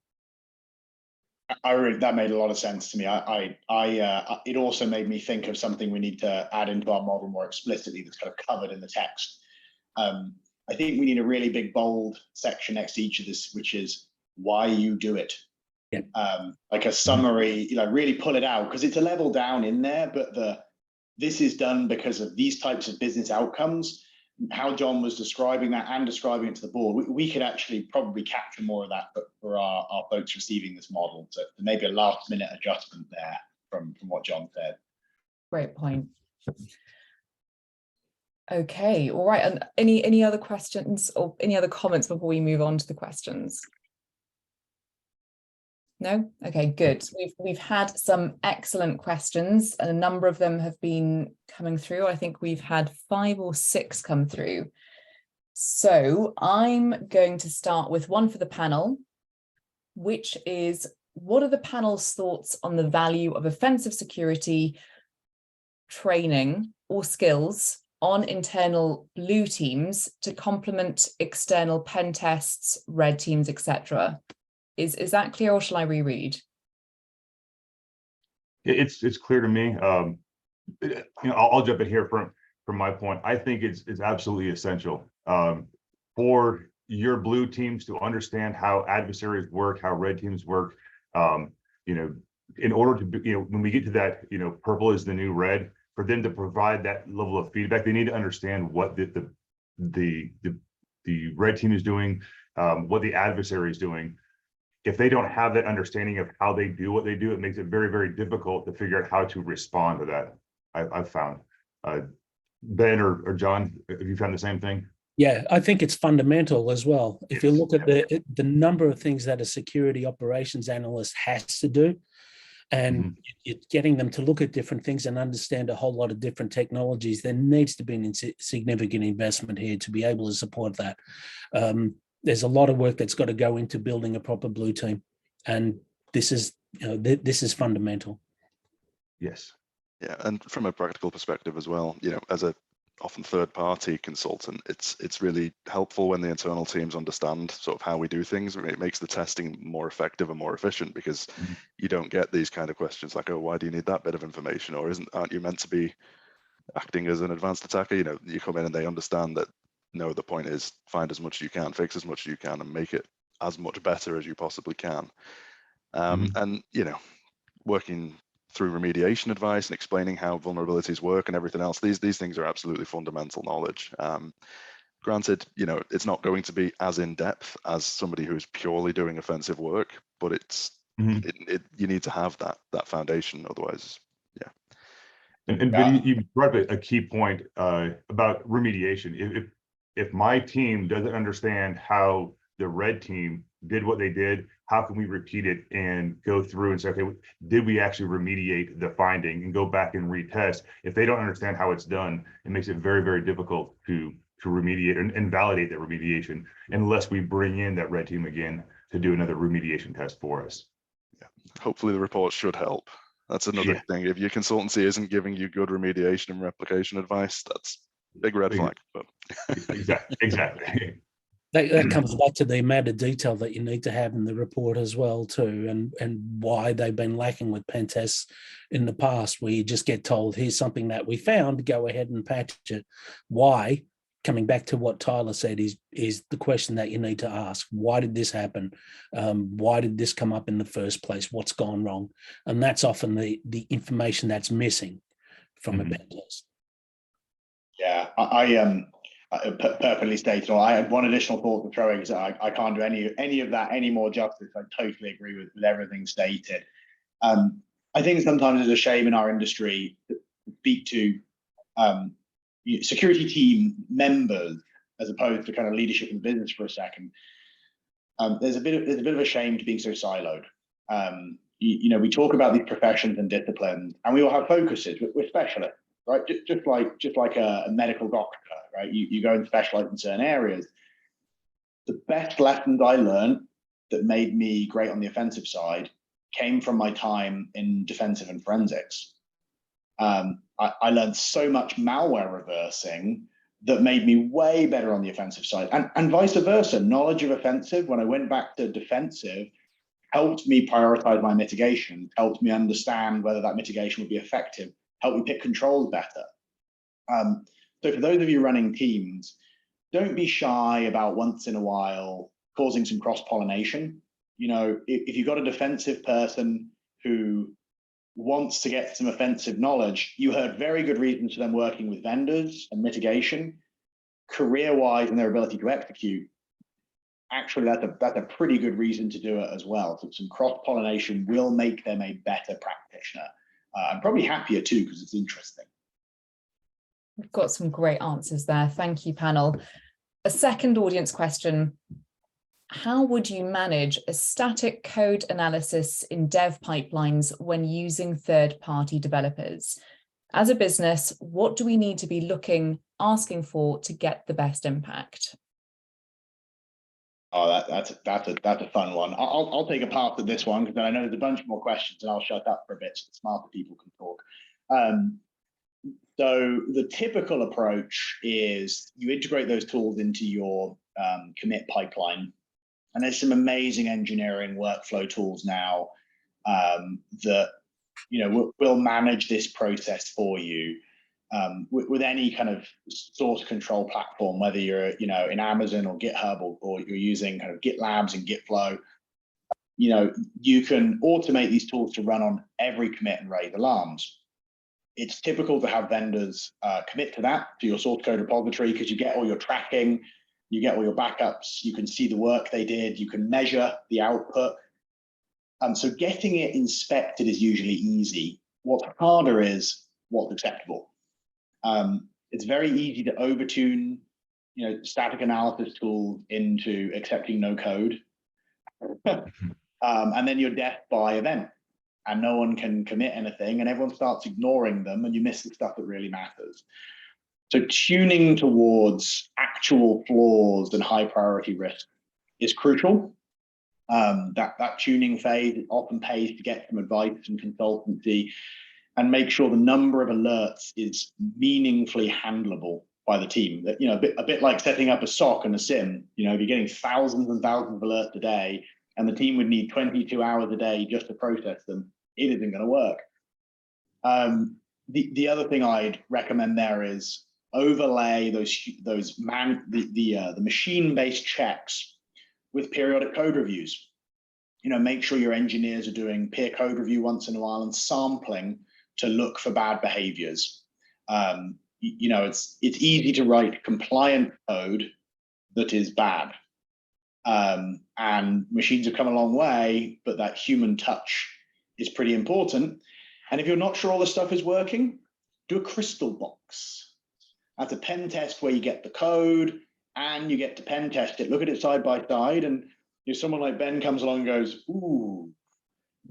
That made a lot of sense to me. It also made me think of something we need to add into our model more explicitly that's kind of covered in the text. I think we need a really big bold section next to each of this, which is why you do it. Yeah. Like a summary, really pull it out, because it's a level down in there, but this is done because of these types of business outcomes. How John was describing that and describing it to the board, we could actually probably capture more of that for our folks receiving this model. So maybe a last minute adjustment there from what John said. Great point. Okay, all right. And any other questions or any other comments before we move on to the questions? No? Okay, good. We've had some excellent questions, and a number of them have been coming through. I think we've had 5 or 6 come through. So I'm going to start with one for the panel, which is, what are the panel's thoughts on the value of offensive security training or skills on internal blue teams to complement external pen tests, red teams, etc.? Is that clear, or shall I reread? It's clear to me. I'll jump in here from my point. I think it's absolutely essential for your blue teams to understand how adversaries work, how red teams work. In order to be, when we get to that, purple is the new red, for them to provide that level of feedback, they need to understand what the red team is doing, what the adversary is doing. If they don't have that understanding of how they do what they do, it makes it very, very difficult to figure out how to respond to that. I've found. Ben or John, have you found the same thing? Yeah, I think it's fundamental as well. If you look at the number of things that a security operations analyst has to do, and it's getting them to look at different things and understand a whole lot of different technologies, there needs to be a significant investment here to be able to support that. There's a lot of work that's got to go into building a proper blue team, and this is this is fundamental. Yes. Yeah, and from a practical perspective as well, as a often third-party consultant, it's really helpful when the internal teams understand sort of how we do things. It makes the testing more effective and more efficient, because you don't get these kind of questions like, oh, why do you need that bit of information, or aren't you meant to be acting as an advanced attacker? You come in and they understand that, no, the point is find as much as you can, fix as much as you can, and make it as much better as you possibly can. And working through remediation advice and explaining how vulnerabilities work and everything else, these things are absolutely fundamental knowledge. Granted, it's not going to be as in depth as somebody who's purely doing offensive work, but it's you need to have that foundation, otherwise, yeah. And Ben, you brought up a key point about remediation. If my team doesn't understand how the red team did what they did, how can we repeat it and go through and say, okay, did we actually remediate the finding, and go back and retest? If they don't understand how it's done, it makes it very, very difficult to remediate and validate that remediation, unless we bring in that red team again to do another remediation test for us. Yeah, hopefully the report should help. That's another thing. If your consultancy isn't giving you good remediation and replication advice, that's a big red flag. But exactly. That comes back to the amount of detail that you need to have in the report as well too, and why they've been lacking with pen tests in the past, where you just get told, here's something that we found, go ahead and patch it. Why? Coming back to what Tyler said, is the question that you need to ask. Why did this happen? Why did this come up in the first place? What's gone wrong? And that's often the information that's missing from a pen test. Yeah, perfectly stated. I had one additional thought to throw in because I can't do any of that any more justice. I totally agree with everything stated. I think sometimes it's a shame in our industry to speak to security team members as opposed to kind of leadership in business for a second. There's a bit of a shame to being so siloed. We talk about these professions and disciplines, and we all have focuses. We're specialists, right? Just like a medical doctor, right? You go and specialize in certain areas. The best lessons I learned that made me great on the offensive side came from my time in defensive and forensics. I learned so much malware reversing that made me way better on the offensive side, and vice versa. Knowledge of offensive, when I went back to defensive, helped me prioritize my mitigation, helped me understand whether that mitigation would be effective, helped me pick controls better. So for those of you running teams, don't be shy about once in a while causing some cross-pollination. If you've got a defensive person who wants to get some offensive knowledge, you heard very good reasons for them working with vendors and mitigation. Career-wise and their ability to execute, actually that's a pretty good reason to do it as well. So some cross-pollination will make them a better practitioner. I'm probably happier too because it's interesting. We've got some great answers there. Thank you, panel. A second audience question. How would you manage a static code analysis in dev pipelines when using third-party developers? As a business, what do we need to be asking for to get the best impact? Oh, that's a fun one. I'll take a pass at this one because I know there's a bunch more questions, and I'll shut up for a bit so the smarter people can talk. So the typical approach is you integrate those tools into your commit pipeline. And there's some amazing engineering workflow tools now that will manage this process for you with any kind of source control platform, whether you're in Amazon or GitHub or you're using kind of GitLabs and GitFlow. You can automate these tools to run on every commit and raise alarms. It's typical to have vendors commit to that, to your source code repository, because you get all your tracking. You get all your backups, you can see the work they did, you can measure the output. So getting it inspected is usually easy. What's harder is what's acceptable. It's very easy to overtune static analysis tools into accepting no code. And then you're death by event and no one can commit anything and everyone starts ignoring them and you miss the stuff that really matters. So tuning towards actual flaws and high priority risk is crucial. That tuning phase often pays to get some advice and consultancy and make sure the number of alerts is meaningfully handleable by the team. That a bit like setting up a SOC and a SIM. If you're getting thousands and thousands of alerts a day, and the team would need 22 hours a day just to process them, it isn't going to work. The other thing I'd recommend there is overlay the machine-based checks with periodic code reviews. Make sure your engineers are doing peer code review once in a while and sampling to look for bad behaviors. It's easy to write compliant code that is bad. And machines have come a long way, but that human touch is pretty important. And if you're not sure all the stuff is working, do a crystal box. That's a pen test where you get the code and you get to pen test it, look at it side by side. And if someone like Ben comes along and goes, ooh,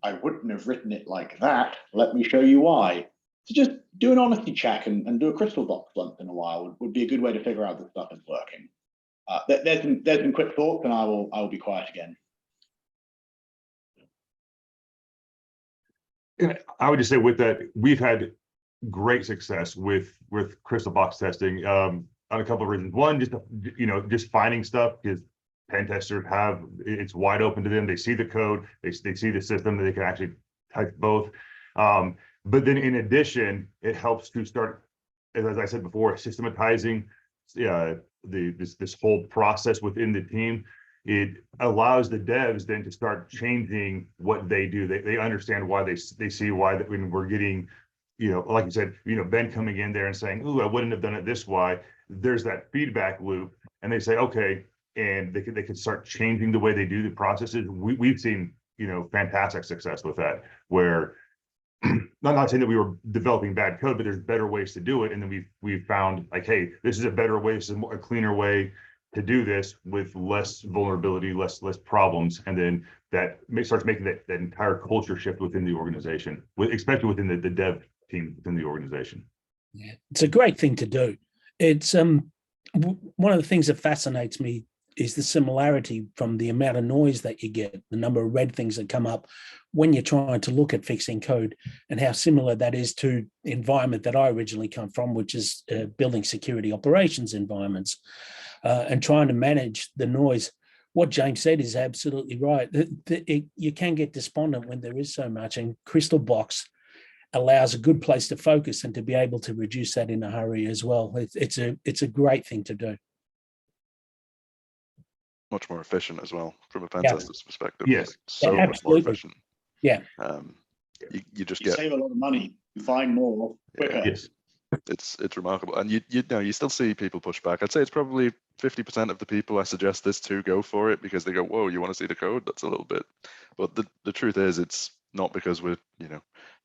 I wouldn't have written it like that. Let me show you why. So just do an honesty check and do a crystal box once in a while would be a good way to figure out that stuff is working. There's some quick thoughts and I will be quiet again. I would just say with that, we've had great success with crystal box testing on a couple of reasons. One, just finding stuff, because pen testers it's wide open to them. They see the code, they see the system, that they can actually type both. But then in addition, it helps to start, as I said before, systematizing this whole process within the team. It allows the devs then to start changing what they do. They understand why they see why that when we're getting like you said, Ben coming in there and saying, "Ooh, I wouldn't have done it this way." There's that feedback loop, and they say, "Okay," and they could start changing the way they do the processes. We've seen fantastic success with that, where not saying that we were developing bad code, but there's better ways to do it, and then we've found like, hey, this is a better way, this is a cleaner way to do this with less vulnerability, less problems, and then that starts making that entire culture shift within the organization, especially within the dev team within the organization. Yeah, it's a great thing to do. It's one of the things that fascinates me is the similarity from the amount of noise that you get, the number of red things that come up when you're trying to look at fixing code, and how similar that is to the environment that I originally come from, which is building security operations environments, and trying to manage the noise. What James said is absolutely right. You can get despondent when there is so much, and Crystal Box allows a good place to focus and to be able to reduce that in a hurry as well. It's a great thing to do. Much more efficient as well from a pen Yeah. tester's perspective. Yes. So Yeah, much more absolutely. efficient. Yeah. You just You get, save a lot of money, you find more quicker. Yes. it's remarkable. And you still see people push back. I'd say it's probably 50% of the people I suggest this to go for it because they go, whoa, you want to see the code? That's a little bit. But the truth is, it's not because we're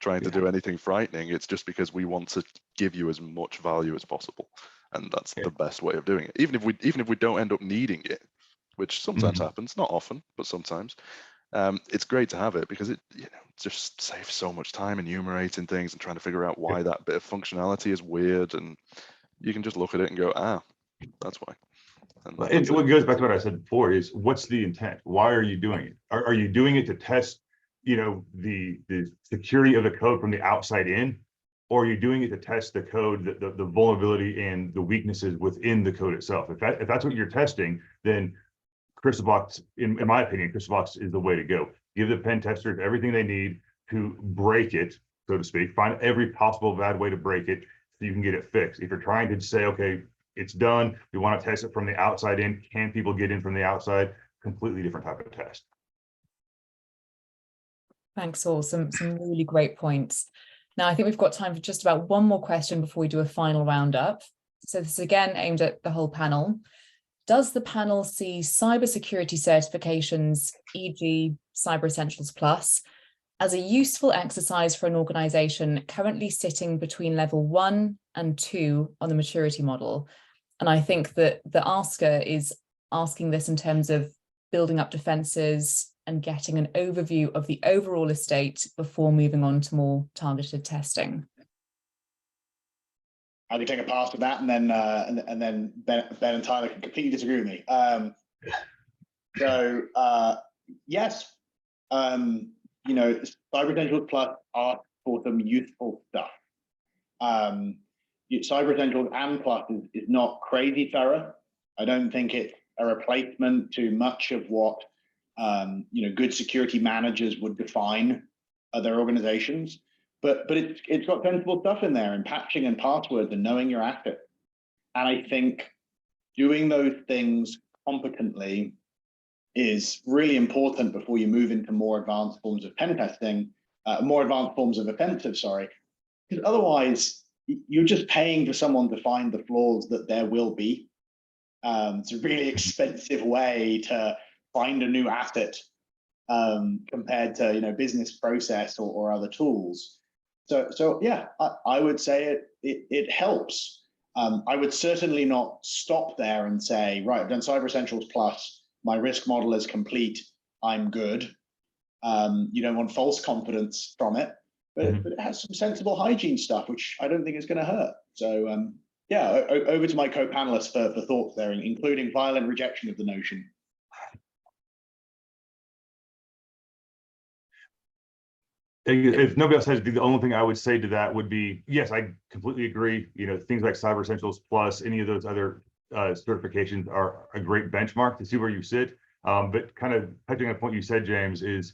trying to do anything frightening. It's just because we want to give you as much value as possible, and that's the best way of doing it. Even if we don't end up needing it, which sometimes happens, not often, but sometimes. It's great to have it because it just saves so much time enumerating things and trying to figure out why that bit of functionality is weird, and you can just look at it and go, that's why. And What goes back to what I said before is, what's the intent? Why are you doing it? Are you doing it to test the security of the code from the outside in, or are you doing it to test the code, the vulnerability and the weaknesses within the code itself? If that's what you're testing, then Crystal Box, in my opinion, Crystal Box is the way to go. Give the pen testers everything they need to break it, so to speak. Find every possible bad way to break it so you can get it fixed. If you're trying to say, okay, it's done, we want to test it from the outside in, can people get in from the outside? Completely different type of test. Thanks all, some really great points. Now, I think we've got time for just about one more question before we do a final roundup. So this is again aimed at the whole panel. Does the panel see cybersecurity certifications, e.g. Cyber Essentials Plus, as a useful exercise for an organization currently sitting between level 1 and 2 on the maturity model? And I think that the asker is asking this in terms of building up defenses and getting an overview of the overall estate before moving on to more targeted testing. I can take a pass with that, and then Ben and Tyler can completely disagree with me. Yes, Cyber Essentials Plus are for some useful stuff. Cyber Essentials and Plus is not crazy thorough. I don't think it's a replacement to much of what good security managers would define their organizations. But it's got sensible stuff in there, and patching and passwords and knowing your asset. And I think doing those things competently is really important before you move into more advanced forms of pen testing, more advanced forms of offensive, sorry. Because otherwise, you're just paying for someone to find the flaws that there will be. It's a really expensive way to find a new asset compared to business process or other tools. So yeah, I would say it helps. I would certainly not stop there and say, right, I've done Cyber Essentials Plus, my risk model is complete, I'm good. You don't want false confidence from it, but it has some sensible hygiene stuff, which I don't think is going to hurt. So yeah, over to my co-panelists for thoughts there, including violent rejection of the notion. If nobody else has, the only thing I would say to that would be, yes, I completely agree. Things like Cyber Essentials Plus, any of those other certifications are a great benchmark to see where you sit. But kind of touching on a point you said, James, is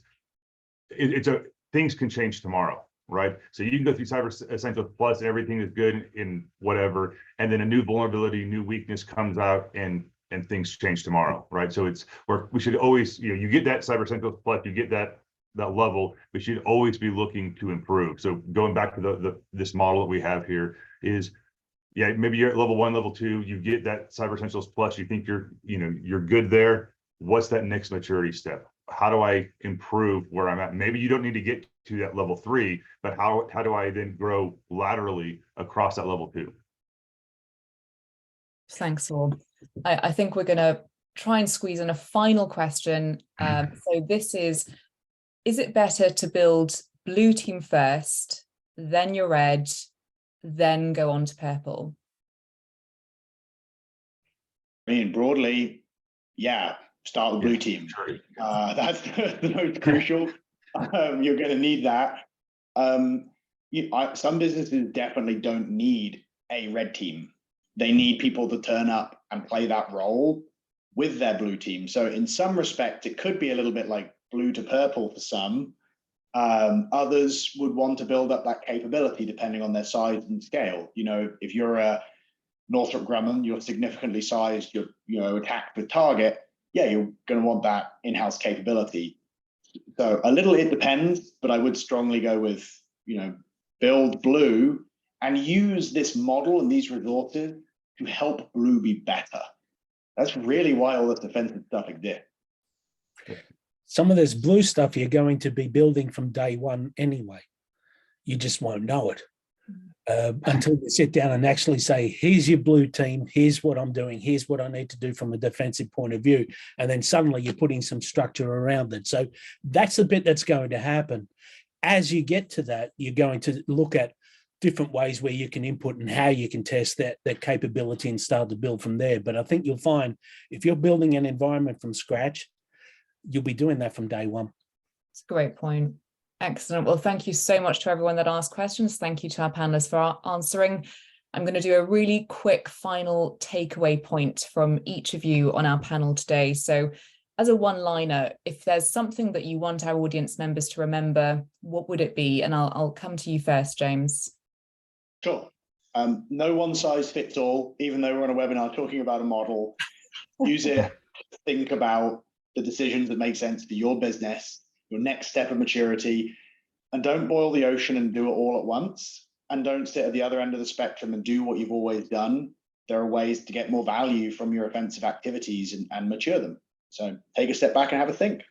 things can change tomorrow, right? So you can go through Cyber Essentials Plus and everything is good in whatever, and then a new vulnerability, new weakness comes out and things change tomorrow, right? So it's where we should always, you get that Cyber Essentials Plus, you get that level, we should always be looking to improve. So going back to this model that we have here is, yeah, maybe you're at level 1, level 2, you get that Cyber Essentials Plus, you think you're good there. What's that next maturity step? How do I improve where I'm at? Maybe you don't need to get to that level 3, but how do I then grow laterally across that level 2? Thanks, all. I think we're going to try and squeeze in a final question. So this is it better to build blue team first, then your red, then go on to purple? I mean, broadly, yeah, start with blue team. That's the most crucial. You're going to need that. Some businesses definitely don't need a red team. They need people to turn up and play that role with their blue team. So in some respect, it could be a little bit like blue to purple for some. Others would want to build up that capability depending on their size and scale. If you're a Northrop Grumman, you're significantly sized, you're attacked with target, yeah, you're going to want that in-house capability. So a little, it depends, but I would strongly go with, build blue and use this model and these resources to help blue be better. That's really why all this defensive stuff exists. Some of this blue stuff you're going to be building from day one anyway. You just won't know it until you sit down and actually say, here's your blue team, here's what I'm doing, here's what I need to do from a defensive point of view. And then suddenly you're putting some structure around it. So that's the bit that's going to happen. As you get to that, you're going to look at different ways where you can input and how you can test that capability and start to build from there. But I think you'll find if you're building an environment from scratch, you'll be doing that from day one. It's a great point. Excellent. Well, thank you so much to everyone that asked questions. Thank you to our panelists for answering. I'm going to do a really quick final takeaway point from each of you on our panel today. So as a one-liner, if there's something that you want our audience members to remember, what would it be? And I'll come to you first, James. Sure. No one size fits all, even though we're on a webinar talking about a model. Use it, think about the decisions that make sense for your business, your next step of maturity, and don't boil the ocean and do it all at once. And don't sit at the other end of the spectrum and do what you've always done. There are ways to get more value from your offensive activities and mature them. So take a step back and have a think.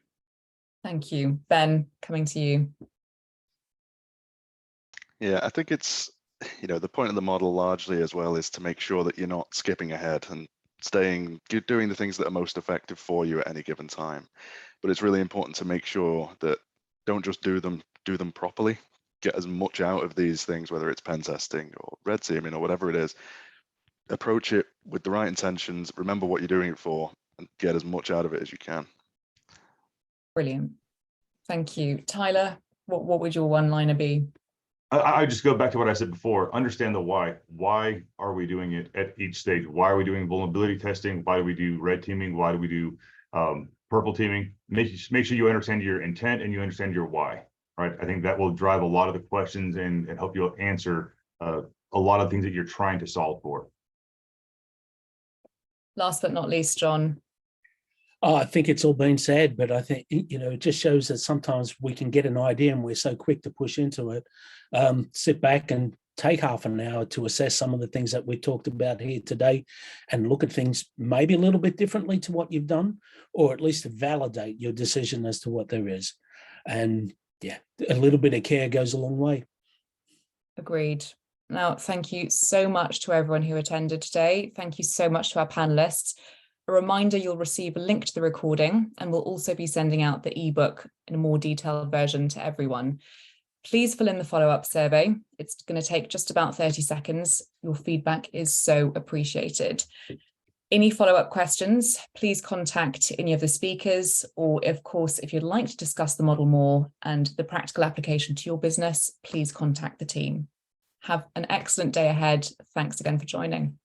Thank you. Ben, coming to you. Yeah, I think it's, the point of the model largely as well is to make sure that you're not skipping ahead and doing the things that are most effective for you at any given time. But it's really important to make sure that don't just do them properly. Get as much out of these things, whether it's pen testing or red teaming or whatever it is. Approach it with the right intentions, remember what you're doing it for, and get as much out of it as you can. Brilliant. Thank you. Tyler, what would your one-liner be? I just go back to what I said before. Understand the why. Why are we doing it at each stage? Why are we doing vulnerability testing? Why do we do red teaming? Why do we do purple teaming? Make sure you understand your intent and you understand your why, right? I think that will drive a lot of the questions and help you answer a lot of things that you're trying to solve for. Last but not least, John. Oh, I think it's all been said, but I think, it just shows that sometimes we can get an idea and we're so quick to push into it. Sit back and take half an hour to assess some of the things that we talked about here today and look at things maybe a little bit differently to what you've done, or at least validate your decision as to what there is. And yeah, a little bit of care goes a long way. Agreed. Now, thank you so much to everyone who attended today. Thank you so much to our panelists. A reminder, you'll receive a link to the recording, and we'll also be sending out the ebook in a more detailed version to everyone. Please fill in the follow-up survey. It's going to take just about 30 seconds. Your feedback is so appreciated. Any follow-up questions, please contact any of the speakers, or of course, if you'd like to discuss the model more and the practical application to your business, please contact the team. Have an excellent day ahead. Thanks again for joining.